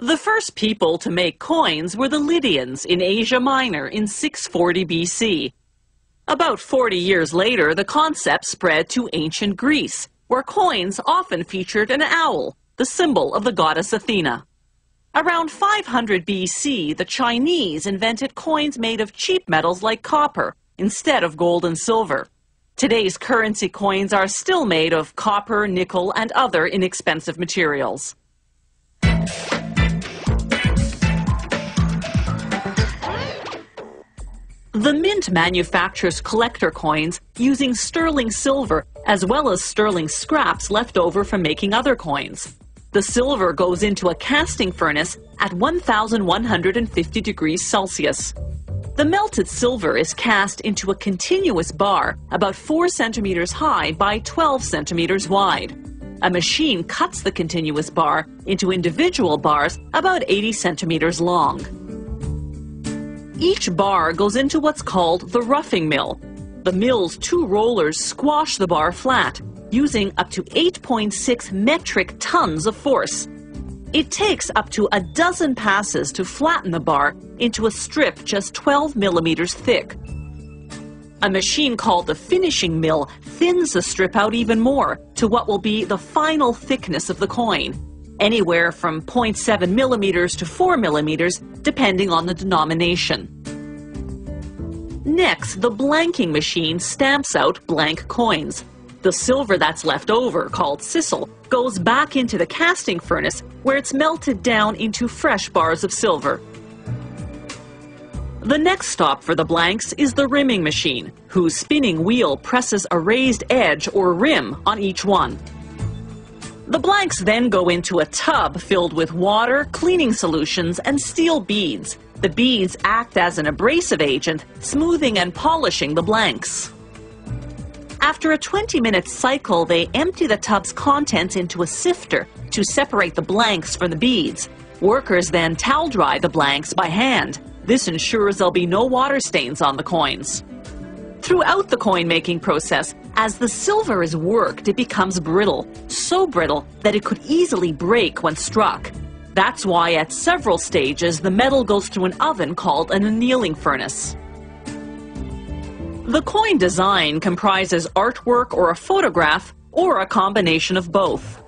The first people to make coins were the Lydians in Asia Minor in 640 BC. About 40 years later, the concept spread to ancient Greece, where coins often featured an owl, the symbol of the goddess Athena. Around 500 BC, the Chinese invented coins made of cheap metals like copper instead of gold and silver. Today's currency coins are still made of copper, nickel, and other inexpensive materials. The Mint manufactures collector coins using sterling silver as well as sterling scraps left over from making other coins. The silver goes into a casting furnace at 1,150 degrees Celsius. The melted silver is cast into a continuous bar about 4 centimeters high by 12 centimeters wide. A machine cuts the continuous bar into individual bars about 80 centimeters long. Each bar goes into what's called the roughing mill. The mill's 2 rollers squash the bar flat, using up to 8.6 metric tons of force. It takes up to a dozen passes to flatten the bar into a strip just 12 millimeters thick. A machine called the finishing mill thins the strip out even more to what will be the final thickness of the coin, anywhere from 0.7 millimeters to 4 millimeters, depending on the denomination. Next, the blanking machine stamps out blank coins. The silver that's left over, called sisal, goes back into the casting furnace where it's melted down into fresh bars of silver. The next stop for the blanks is the rimming machine, whose spinning wheel presses a raised edge or rim on each one. The blanks then go into a tub filled with water, cleaning solutions, and steel beads. The beads act as an abrasive agent, smoothing and polishing the blanks. After a 20-minute cycle, they empty the tub's contents into a sifter to separate the blanks from the beads. Workers then towel dry the blanks by hand. This ensures there'll be no water stains on the coins. Throughout the coin-making process, as the silver is worked, it becomes brittle, so brittle that it could easily break when struck. That's why at several stages the metal goes through an oven called an annealing furnace. The coin design comprises artwork or a photograph or a combination of both.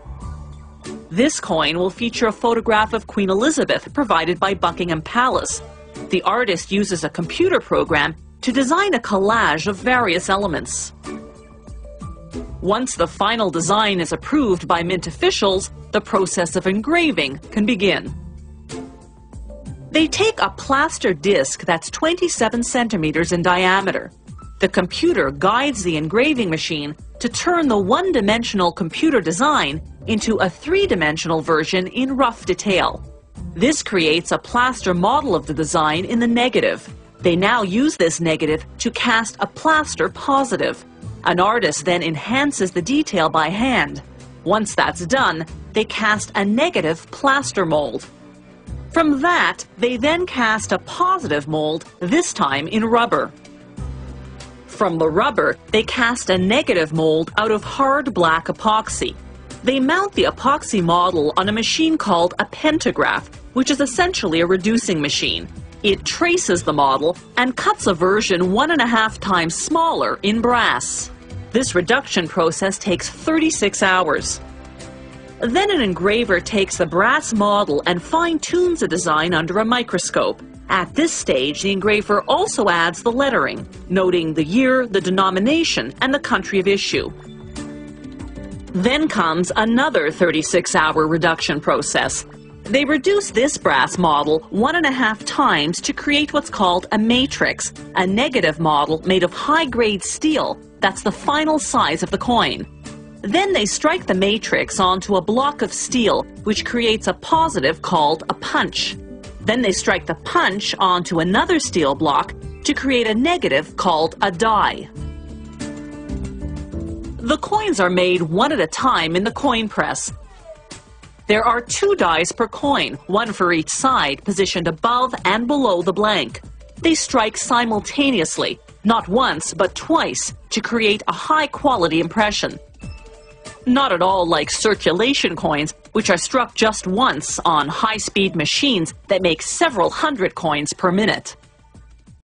This coin will feature a photograph of Queen Elizabeth provided by Buckingham Palace. The artist uses a computer program to design a collage of various elements. Once the final design is approved by Mint officials, the process of engraving can begin. They take a plaster disc that's 27 centimeters in diameter. The computer guides the engraving machine to turn the one-dimensional computer design into a three-dimensional version in rough detail. This creates a plaster model of the design in the negative. They now use this negative to cast a plaster positive. An artist then enhances the detail by hand. Once that's done, they cast a negative plaster mold. From that, they then cast a positive mold, this time in rubber. From the rubber, they cast a negative mold out of hard black epoxy. They mount the epoxy model on a machine called a pantograph, which is essentially a reducing machine. It traces the model and cuts a version 1.5 times smaller in brass. This reduction process takes 36 hours. Then an engraver takes the brass model and fine-tunes the design under a microscope. At this stage, the engraver also adds the lettering, noting the year, the denomination, and the country of issue. Then comes another 36-hour reduction process. They reduce this brass model 1.5 times to create what's called a matrix, a negative model made of high-grade steel that's the final size of the coin. Then they strike the matrix onto a block of steel, which creates a positive called a punch. Then they strike the punch onto another steel block to create a negative called a die. The coins are made one at a time in the coin press. There are 2 dies per coin, one for each side, positioned above and below the blank. They strike simultaneously, not once but twice, to create a high-quality impression. Not at all like circulation coins, which are struck just once on high-speed machines that make several hundred coins per minute.